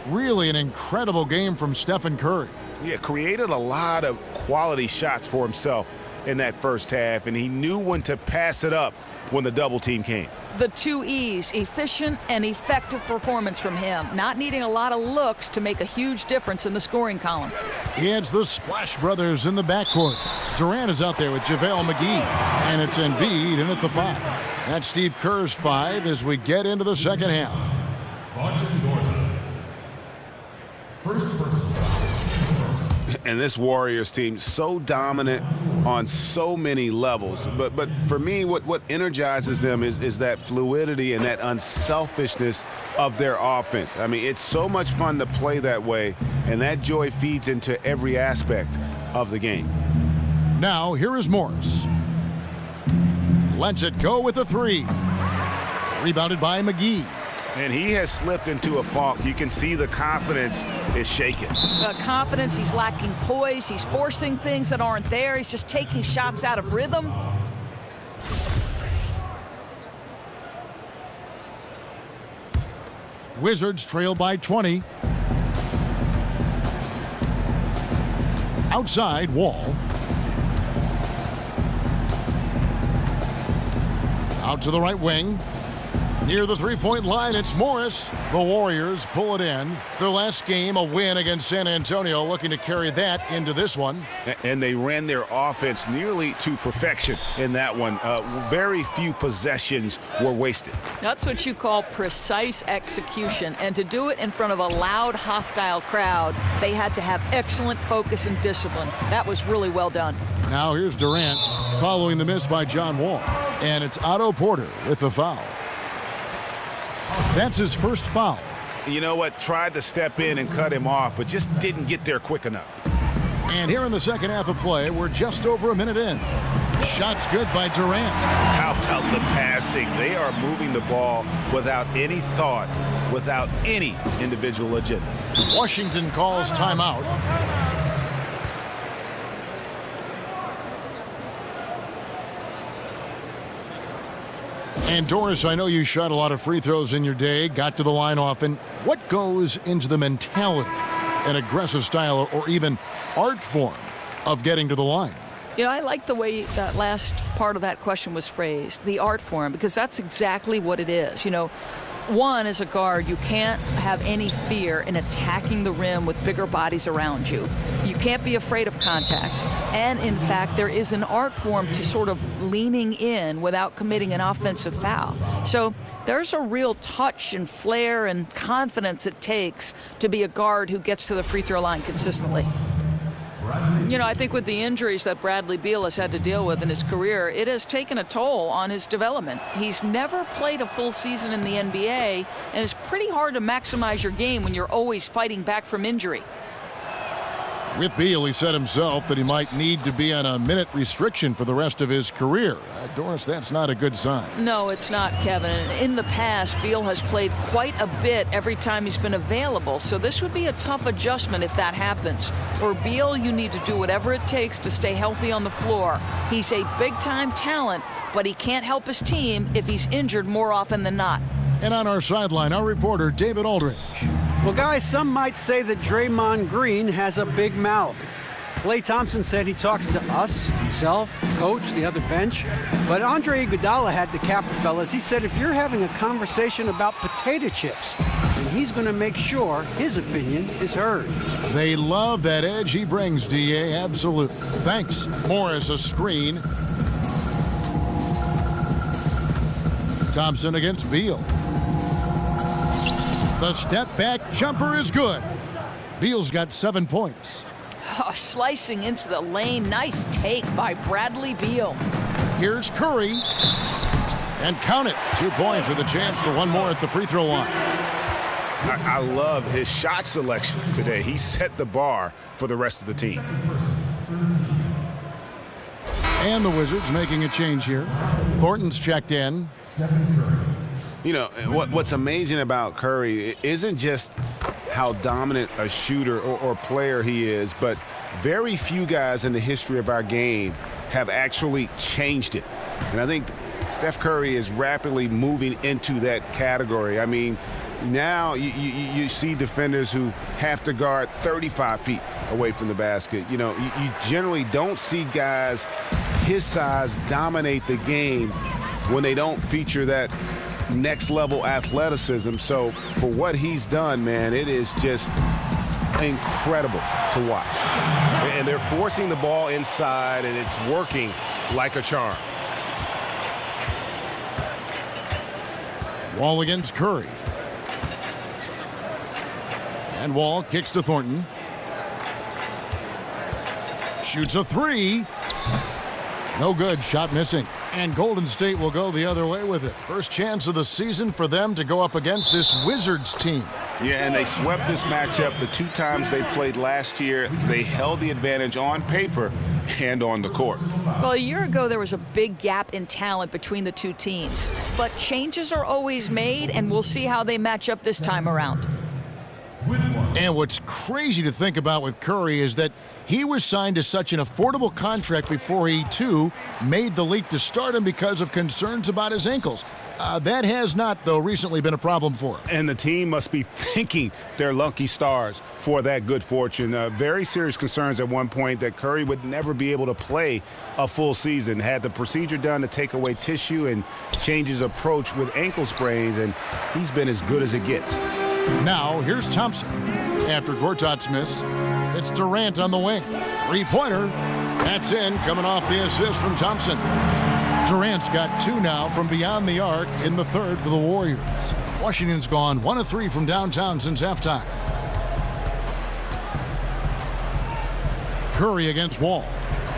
Really an incredible game from Stephen Curry. Yeah, created a lot of quality shots for himself in that first half, and he knew when to pass it up when the double team came. The 2 E's, efficient and effective performance from him, not needing a lot of looks to make a huge difference in the scoring column. He adds the Splash Brothers in the backcourt. Durant is out there with JaVale McGee, and it's Embiid in at the 5. That's Steve Kerr's 5 as we get into the second half. And this Warriors team so dominant on so many levels. But for me, what energizes them is that fluidity and that unselfishness of their offense. I mean, it's so much fun to play that way, and that joy feeds into every aspect of the game. Now, here is Morris. Lets it go with a 3. Rebounded by McGee. And he has slipped into a funk. You can see the confidence is shaken. Confidence, he's lacking poise, he's forcing things that aren't there, he's just taking shots out of rhythm. Wizards trail by 20. Outside, Wall. Out to the right wing. Near the three-point line, it's Morris. The Warriors pull it in. Their last game, a win against San Antonio, looking to carry that into this one. And they ran their offense nearly to perfection in that one. Very few possessions were wasted. That's what you call precise execution. And to do it in front of a loud, hostile crowd, they had to have excellent focus and discipline. That was really well done. Now here's Durant following the miss by John Wall. And it's Otto Porter with the foul. That's his first foul. You know what? Tried to step in and cut him off, but just didn't get there quick enough. And here in the second half of play, we're just over a minute in. Shot's good by Durant. How about the passing? They are moving the ball without any thought, without any individual agendas. Washington calls timeout. And Doris, I know you shot a lot of free throws in your day, got to the line often. What goes into the mentality, an aggressive style, or even art form of getting to the line? You know, I like the way that last part of that question was phrased, the art form, because that's exactly what it is. You know, one, as a guard, you can't have any fear in attacking the rim with bigger bodies around you. You can't be afraid of contact. And, in fact, there is an art form to sort of leaning in without committing an offensive foul. So there's a real touch and flair and confidence it takes to be a guard who gets to the free throw line consistently. You know, I think with the injuries that Bradley Beal has had to deal with in his career, it has taken a toll on his development. He's never played a full season in the NBA, and it's pretty hard to maximize your game when you're always fighting back from injury. With Beal, he said himself that he might need to be on a minute restriction for the rest of his career. Doris, that's not a good sign. No, it's not, Kevin. And in the past, Beal has played quite a bit every time he's been available, so this would be a tough adjustment if that happens. For Beal, you need to do whatever it takes to stay healthy on the floor. He's a big-time talent, but he can't help his team if he's injured more often than not. And on our sideline, our reporter, David Aldridge. Well, guys, some might say that Draymond Green has a big mouth. Klay Thompson said he talks to us, himself, coach, the other bench. But Andre Iguodala had the capper, fellas. He said if you're having a conversation about potato chips, then he's going to make sure his opinion is heard. They love that edge he brings, DA. Absolutely. Thanks. Morris, a screen. Thompson against Beal. The step-back jumper is good. Beal's got 7 points. Oh, slicing into the lane. Nice take by Bradley Beal. Here's Curry. And count it. 2 points with a chance for one more at the free throw line. I love his shot selection today. He set the bar for the rest of the team. And the Wizards making a change here. Thornton's checked in. You know, what's amazing about Curry isn't just how dominant a shooter or player he is, but very few guys in the history of our game have actually changed it. And I think Steph Curry is rapidly moving into that category. I mean, Now you see defenders who have to guard 35 feet away from the basket. You generally don't see guys his size dominate the game when they don't feature that next level athleticism. So for what he's done, man, it is just incredible to watch. And they're forcing the ball inside, and it's working like a charm. Wall against Curry. And Wall kicks to Thornton. Shoots a three. No good. Shot missing. And Golden State will go the other way with it. First chance of the season for them to go up against this Wizards team. Yeah, and they swept this matchup the 2 times they played last year. They held the advantage on paper and on the court. Well, a year ago, there was a big gap in talent between the two teams. But changes are always made, and we'll see how they match up this time around. And what's crazy to think about with Curry is that he was signed to such an affordable contract before he, too, made the leap to stardom because of concerns about his ankles. That has not, though, recently been a problem for him. And the team must be thanking their lucky stars for that good fortune. Very serious concerns at one point that Curry would never be able to play a full season. Had the procedure done to take away tissue and change his approach with ankle sprains, and he's been as good as it gets. Now, here's Thompson. After Gortat's miss, it's Durant on the wing. Three-pointer. That's in, coming off the assist from Thompson. Durant's got 2 now from beyond the arc in the third for the Warriors. Washington's gone 1 of 3 from downtown since halftime. Curry against Wall.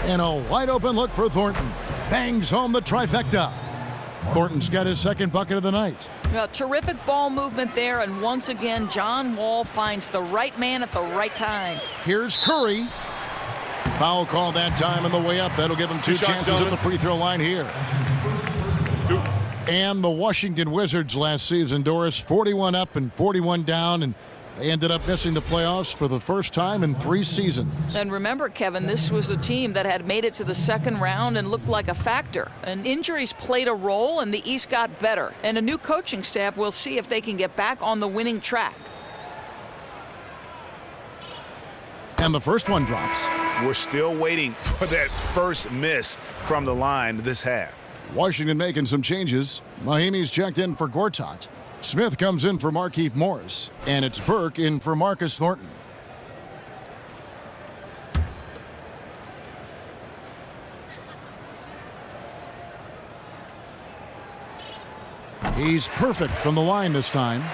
And a wide-open look for Thornton. Bangs home the trifecta. Thornton's got his second bucket of the night. Terrific ball movement there, and once again, John Wall finds the right man at the right time. Here's Curry. Foul call that time on the way up. That'll give him 2 chances at the free throw line here. And the Washington Wizards last season, Doris, 41 up and 41 down, and they ended up missing the playoffs for the first time in 3 seasons. And remember, Kevin, this was a team that had made it to the second round and looked like a factor. And injuries played a role, and the East got better. And a new coaching staff will see if they can get back on the winning track. And the first one drops. We're still waiting for that first miss from the line this half. Washington making some changes. Mahimi's checked in for Gortat. Smith comes in for Markieff Morris. And it's Burke in for Marcus Thornton. He's perfect from the line this time.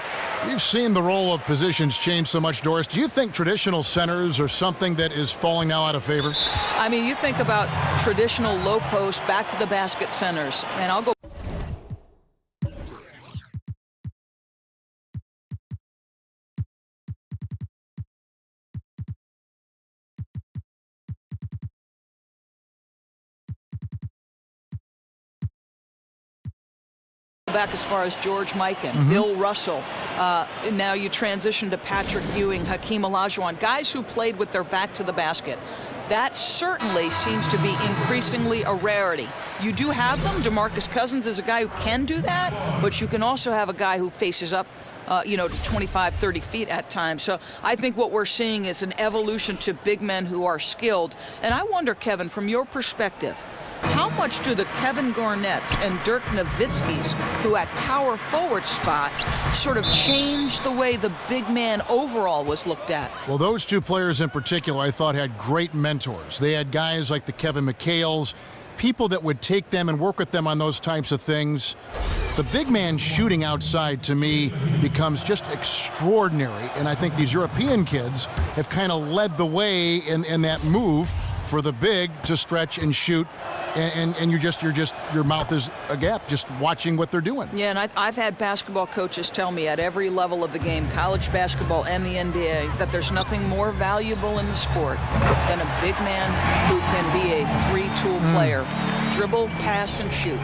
We've seen the role of positions change so much, Doris. Do you think traditional centers are something that is falling now out of favor? I mean, you think about traditional low post, back to the basket centers. And I'll go back as far as George Mikan, Bill Russell. Now you transition to Patrick Ewing, Hakeem Olajuwon, guys who played with their back to the basket. That certainly seems to be increasingly a rarity. You do have them. DeMarcus Cousins is a guy who can do that, but you can also have a guy who faces up to 25, 30 feet at times. So I think what we're seeing is an evolution to big men who are skilled. And I wonder, Kevin, from your perspective, how much do the Kevin Garnetts and Dirk Nowitzkis, who at power forward spot, sort of change the way the big man overall was looked at? Well, those 2 players in particular I thought had great mentors. They had guys like the Kevin McHales, people that would take them and work with them on those types of things. The big man shooting outside, to me, becomes just extraordinary. And I think these European kids have kind of led the way in that move for the big to stretch and shoot. And your mouth is agape just watching what they're doing. Yeah, and I've had basketball coaches tell me at every level of the game, college basketball and the NBA, that there's nothing more valuable in the sport than a big man who can be a 3-tool player. Dribble, pass, and shoot.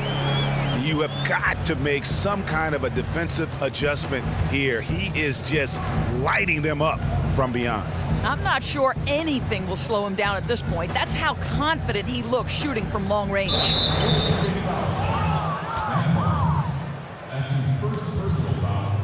You have got to make some kind of a defensive adjustment here. He is just lighting them up from beyond. I'm not sure anything will slow him down at this point. That's how confident he looks shooting from long range. That's his first personal foul.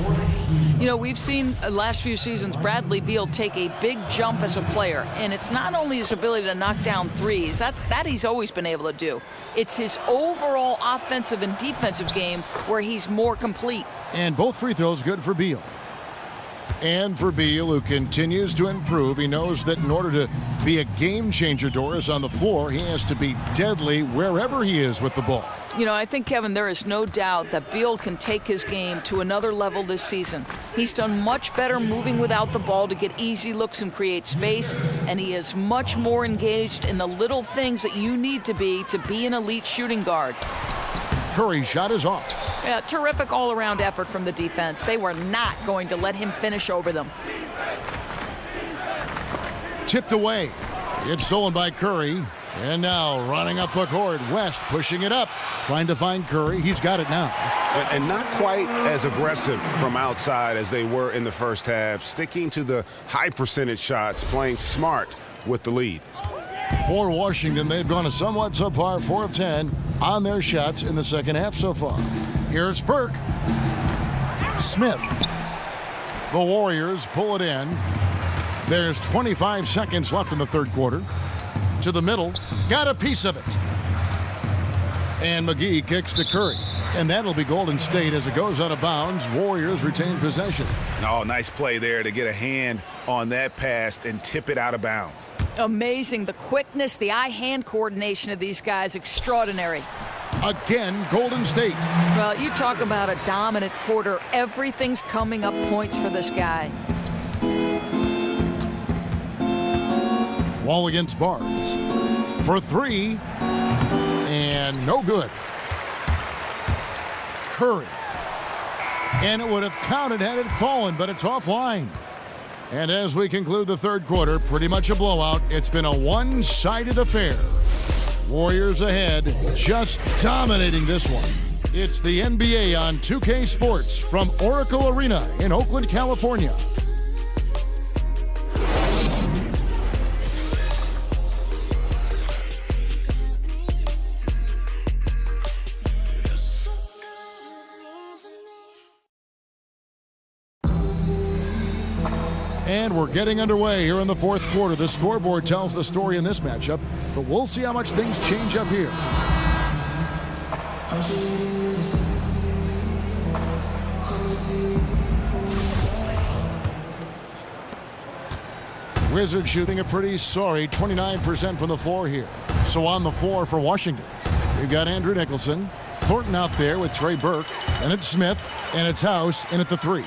4th You know, we've seen the last few seasons Bradley Beal take a big jump as a player, and it's not only his ability to knock down threes, that he's always been able to do. It's his overall offensive and defensive game where he's more complete. And both free throws good for Beal. And for Beal, who continues to improve, he knows that in order to be a game changer, Doris, on the floor, he has to be deadly wherever he is with the ball. You know, I think, Kevin, there is no doubt that Beal can take his game to another level this season. He's done much better moving without the ball to get easy looks and create space, and he is much more engaged in the little things that you need to be an elite shooting guard. Curry's shot is off. Yeah, terrific all-around effort from the defense. They were not going to let him finish over them. Tipped away. It's stolen by Curry. And now running up the court, West pushing it up, trying to find Curry. He's got it now. And not quite as aggressive from outside as they were in the first half, sticking to the high percentage shots, playing smart with the lead. For Washington, they've gone a somewhat subpar 4 of 10 on their shots in the second half so far. Here's Burke. Smith. The Warriors pull it in. There's 25 seconds left in the third quarter. To the middle, got a piece of it. And McGee kicks to Curry. And that'll be Golden State as it goes out of bounds. Warriors retain possession. Oh, nice play there to get a hand on that pass and tip it out of bounds. Amazing. The quickness, the eye-hand coordination of these guys, extraordinary. Again, Golden State. Well, you talk about a dominant quarter. Everything's coming up points for this guy. Wall against Barnes. For three. And no good. Curry. And it would have counted had it fallen, but it's offline. And as we conclude the third quarter, pretty much a blowout. It's been a one-sided affair. Warriors ahead, just dominating this one. It's the NBA on 2K Sports from Oracle Arena in Oakland, California. And we're getting underway here in the fourth quarter. The scoreboard tells the story in this matchup, but we'll see how much things change up here. Wizards shooting a pretty sorry 29% from the floor here. So on the floor for Washington, we've got Andrew Nicholson, Thornton out there with Trey Burke, and it's Smith, and it's House in at the three.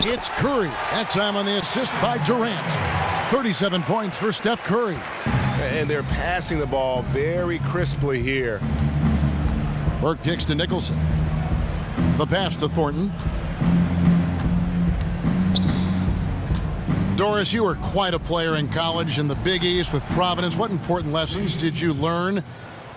It's Curry. That time on the assist by Durant. 37 points for Steph Curry. And they're passing the ball very crisply here. Burke kicks to Nicholson. The pass to Thornton. Doris, you were quite a player in college in the Big East with Providence. What important lessons did you learn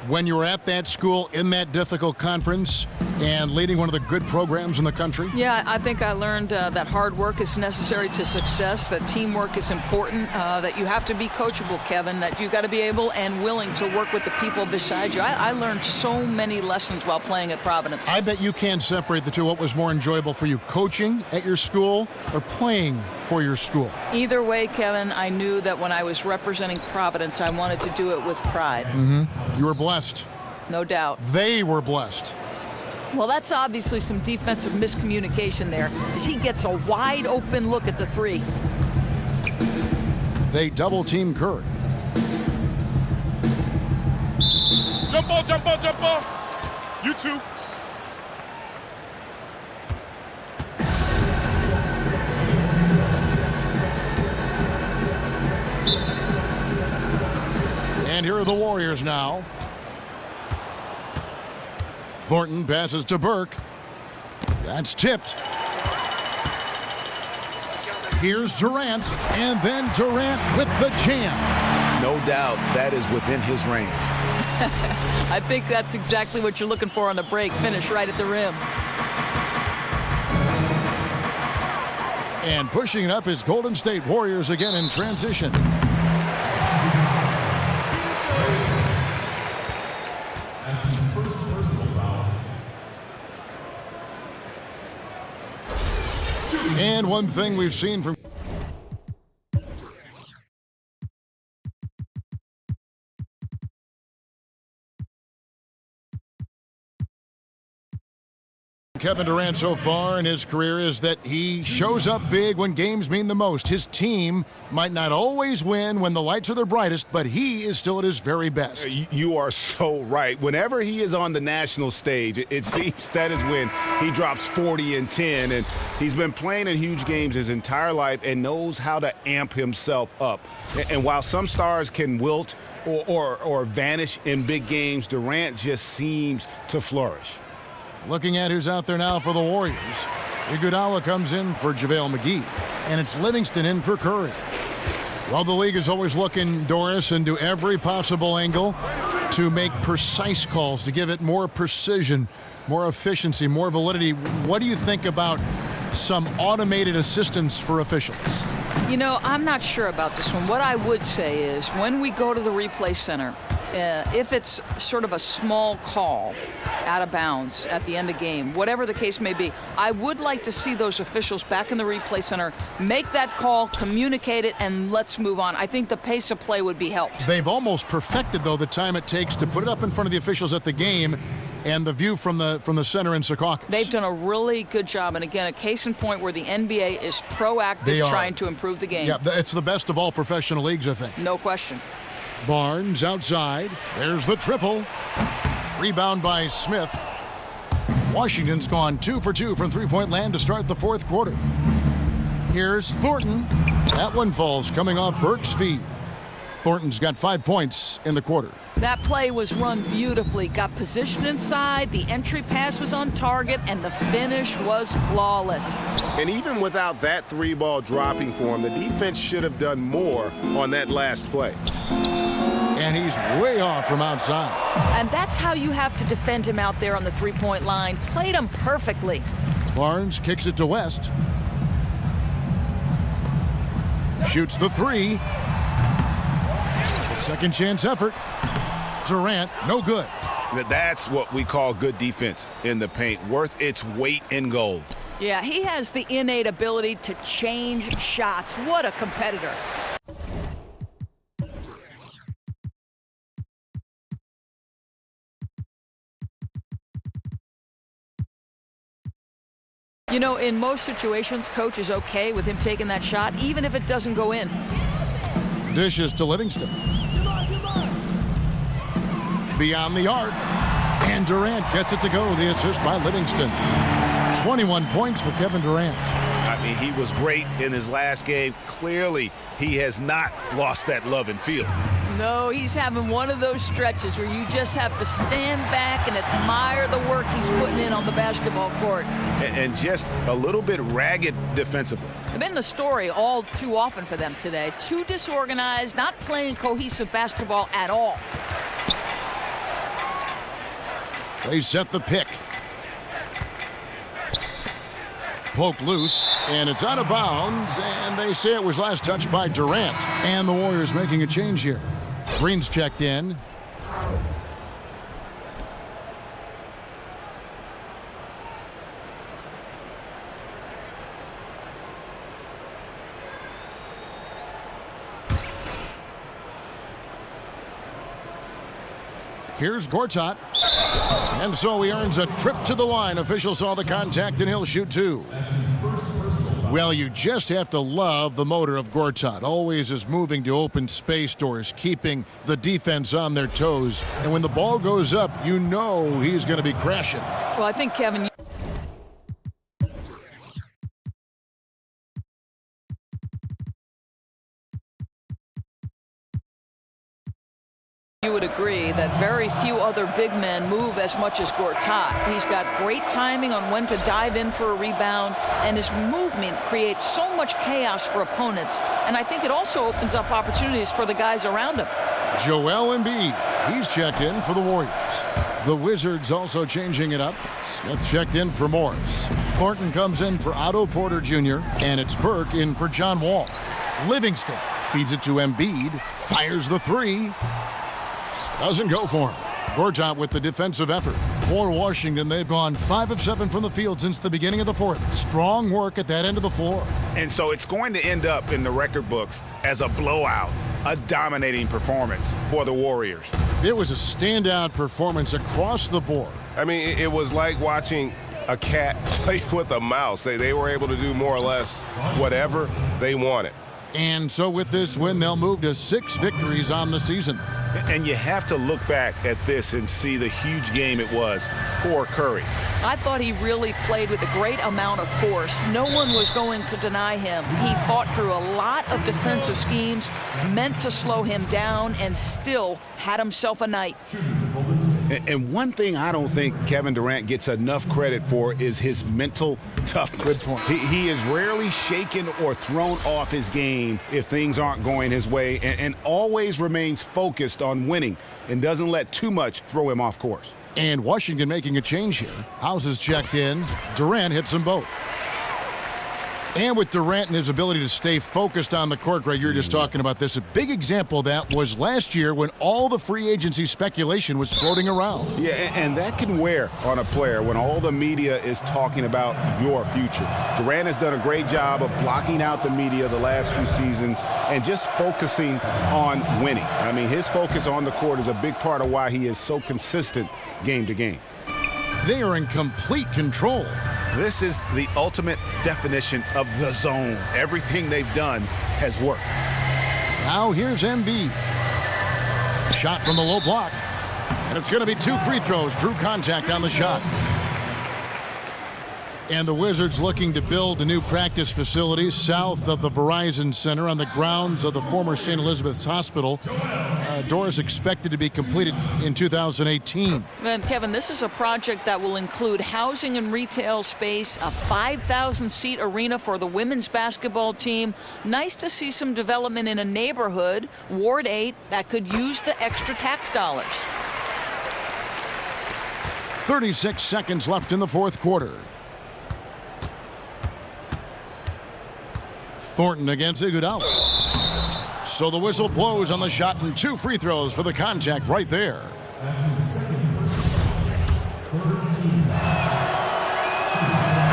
when you were at that school in that difficult conference and leading one of the good programs in the country? Yeah, I think I learned that hard work is necessary to success, that teamwork is important, that you have to be coachable, Kevin, that you got to be able and willing to work with the people beside you. I learned so many lessons while playing at Providence. I bet you can't separate the two. What was more enjoyable for you, coaching at your school or playing for your school? Either way, Kevin, I knew that when I was representing Providence, I wanted to do it with pride. You were blessed. No doubt. They were blessed. Well, that's obviously some defensive miscommunication there, as he gets a wide open look at the three. They double team Curry. Jump ball, jump ball, jump ball. You too. And here are the Warriors now. Thornton passes to Burke. That's tipped. Here's Durant, and then Durant with the jam. No doubt that is within his range. I think that's exactly what you're looking for on the break. Finish right at the rim. And pushing it up is Golden State Warriors again in transition. And one thing we've seen from Kevin Durant so far in his career is that he shows up big when games mean the most. His team might not always win when the lights are their brightest, but he is still at his very best. You are so right. Whenever he is on the national stage, it seems that is when he drops 40 and 10. And he's been playing in huge games his entire life and knows how to amp himself up. And while some stars can wilt or vanish in big games, Durant just seems to flourish. Looking at who's out there now for the Warriors. Iguodala comes in for JaVale McGee, and it's Livingston in for Curry. Well, the league is always looking, Doris, into every possible angle to make precise calls, to give it more precision, more efficiency, more validity. What do you think about some automated assistance for officials? You know, I'm not sure about this one. What I would say is when we go to the replay center, if it's sort of a small call out of bounds at the end of game, whatever the case may be, I would like to see those officials back in the replay center make that call, communicate it, and let's move on. I think the pace of play would be helped. They've almost perfected, though, the time it takes to put it up in front of the officials at the game and the view from the center in Secaucus. They've done a really good job, and again, a case in point where the NBA is proactive trying to improve the game. Yeah, it's the best of all professional leagues, I think. No question. Barnes outside. There's the triple. Rebound by Smith. Washington's gone 2 for 2 from three-point land to start the fourth quarter. Here's Thornton. That one falls coming off Burke's feed. Thornton's got 5 points in the quarter. That play was run beautifully. Got positioned inside, the entry pass was on target, and the finish was flawless. And even without that three-ball dropping for him, the defense should have done more on that last play. And he's way off from outside. And that's how you have to defend him out there on the three-point line. Played him perfectly. Barnes kicks it to West. Shoots the three. A second chance effort. Durant, no good. That's what we call good defense in the paint, worth its weight in gold. Yeah, he has the innate ability to change shots. What a competitor. You know, in most situations, coach is okay with him taking that shot, even if it doesn't go in. Dishes to Livingston. Beyond the arc. And Durant gets it to go. The assist by Livingston. 21 points for Kevin Durant. I mean, he was great in his last game. Clearly, he has not lost that love and feel. No, he's having one of those stretches where you just have to stand back and admire the work he's putting in on the basketball court. And just a little bit ragged defensively. And been the story all too often for them today. Too disorganized, not playing cohesive basketball at all. They set the pick. Poked loose, and it's out of bounds, and they say it was last touched by Durant. And the Warriors making a change here. Green's checked in. Here's Gortat. And so he earns a trip to the line. Officials saw the contact, and he'll shoot two. Well, you just have to love the motor of Gortat. Always is moving to open space doors, keeping the defense on their toes. And when the ball goes up, you know he's going to be crashing. Well, I think, Kevin, you would agree that very few other big men move as much as Gortat. He's got great timing on when to dive in for a rebound, and his movement creates so much chaos for opponents. And I think it also opens up opportunities for the guys around him. Joel Embiid, he's checked in for the Warriors. The Wizards also changing it up. Smith checked in for Morris. Thornton comes in for Otto Porter Jr., and it's Burke in for John Wall. Livingston feeds it to Embiid, fires the three. Doesn't go for him. Gortat with the defensive effort. For Washington, they've gone 5 of 7 from the field since the beginning of the fourth. Strong work at that end of the floor. And so it's going to end up in the record books as a blowout, a dominating performance for the Warriors. It was a standout performance across the board. I mean, it was like watching a cat play with a mouse. They were able to do more or less whatever they wanted. And so with this win, they'll move to 6 victories on the season. And you have to look back at this and see the huge game it was for Curry. I thought he really played with a great amount of force. No one was going to deny him. He fought through a lot of defensive schemes meant to slow him down and still had himself a night. And one thing I don't think Kevin Durant gets enough credit for is his mental toughness. Good point. He is rarely shaken or thrown off his game if things aren't going his way, and always remains focused on winning and doesn't let too much throw him off course. And Washington making a change here. House is checked in. Durant hits them both. And with Durant and his ability to stay focused on the court, Greg, you were just talking about this. A big example of that was last year when all the free agency speculation was floating around. Yeah, and that can wear on a player when all the media is talking about your future. Durant has done a great job of blocking out the media the last few seasons and just focusing on winning. I mean, his focus on the court is a big part of why he is so consistent game to game. They are in complete control. This is the ultimate definition of the zone. Everything they've done has worked. Now here's Embiid. Shot from the low block. And it's going to be 2 free throws. Drew contact on the shot. And the Wizards looking to build a new practice facility south of the Verizon Center on the grounds of the former St. Elizabeth's Hospital. Doors expected to be completed in 2018. And Kevin, this is a project that will include housing and retail space, a 5,000-seat arena for the women's basketball team. Nice to see some development in a neighborhood, Ward 8, that could use the extra tax dollars. 36 seconds left in the fourth quarter. Thornton against Iguodala. So the whistle blows on the shot and 2 free throws for the contact right there.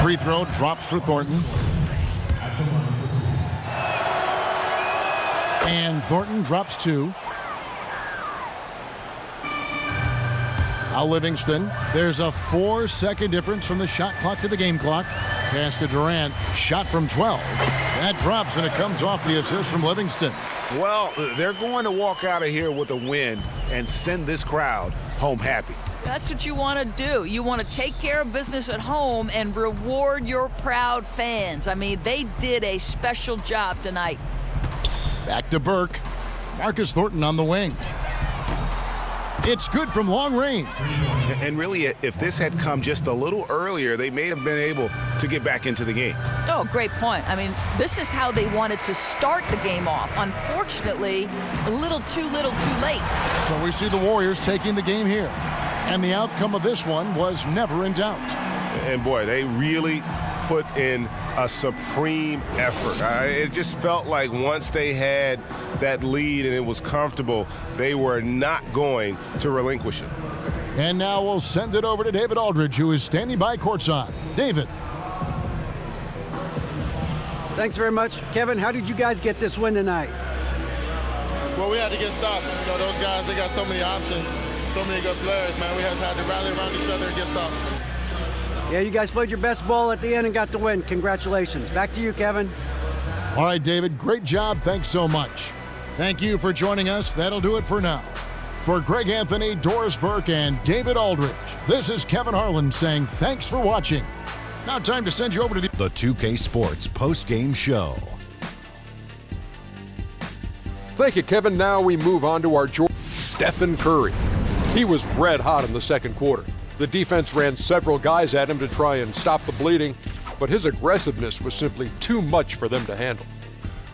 Free throw drops for Thornton. And Thornton drops 2. Now Livingston. There's a 4-second difference from the shot clock to the game clock. Pass to Durant. Shot from 12. That drops, and it comes off the assist from Livingston. Well, they're going to walk out of here with a win and send this crowd home happy. That's what you want to do. You want to take care of business at home and reward your proud fans. I mean, they did a special job tonight. Back to Burke. Marcus Thornton on the wing. It's good from long range. And really, if this had come just a little earlier, they may have been able to get back into the game. Oh, great point. I mean, this is how they wanted to start the game off. Unfortunately, a little too late. So we see the Warriors taking the game here. And the outcome of this one was never in doubt. And boy, they really put in a supreme effort. It just felt like once they had that lead and it was comfortable, they were not going to relinquish it. And now we'll send it over to David Aldridge, who is standing by courtside. David. Thanks very much. Kevin, how did you guys get this win tonight? Well, we had to get stops. You know, those guys, they got so many options, so many good players, man. We just had to rally around each other and get stops. Yeah, you guys played your best ball at the end and got the win. Congratulations. Back to you, Kevin. All right, David, great job. Thanks so much. Thank you for joining us. That'll do it for now. For Greg Anthony, Doris Burke, and David Aldridge, this is Kevin Harlan saying thanks for watching. Now time to send you over to the 2K Sports post-game show. Thank you, Kevin. Now we move on to our Stephen Curry. He was red hot in the second quarter. The defense ran several guys at him to try and stop the bleeding, but his aggressiveness was simply too much for them to handle.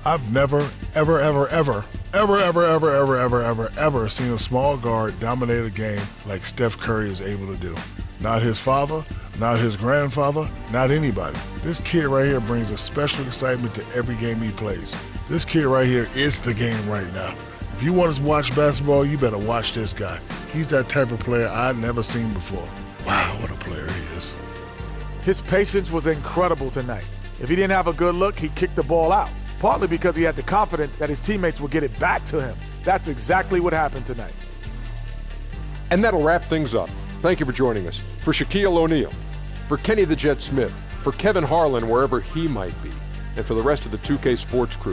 I've never, ever seen a small guard dominate a game like Steph Curry is able to do. Not his father, not his grandfather, not anybody. This kid right here brings a special excitement to every game he plays. This kid right here is the game right now. If you want to watch basketball, you better watch this guy. He's that type of player I've never seen before. Wow. His patience was incredible tonight. If he didn't have a good look, he kicked the ball out, partly because he had the confidence that his teammates would get it back to him. That's exactly what happened tonight. And that'll wrap things up. Thank you for joining us. For Shaquille O'Neal, for Kenny the Jet Smith, for Kevin Harlan wherever he might be, and for the rest of the 2K Sports crew.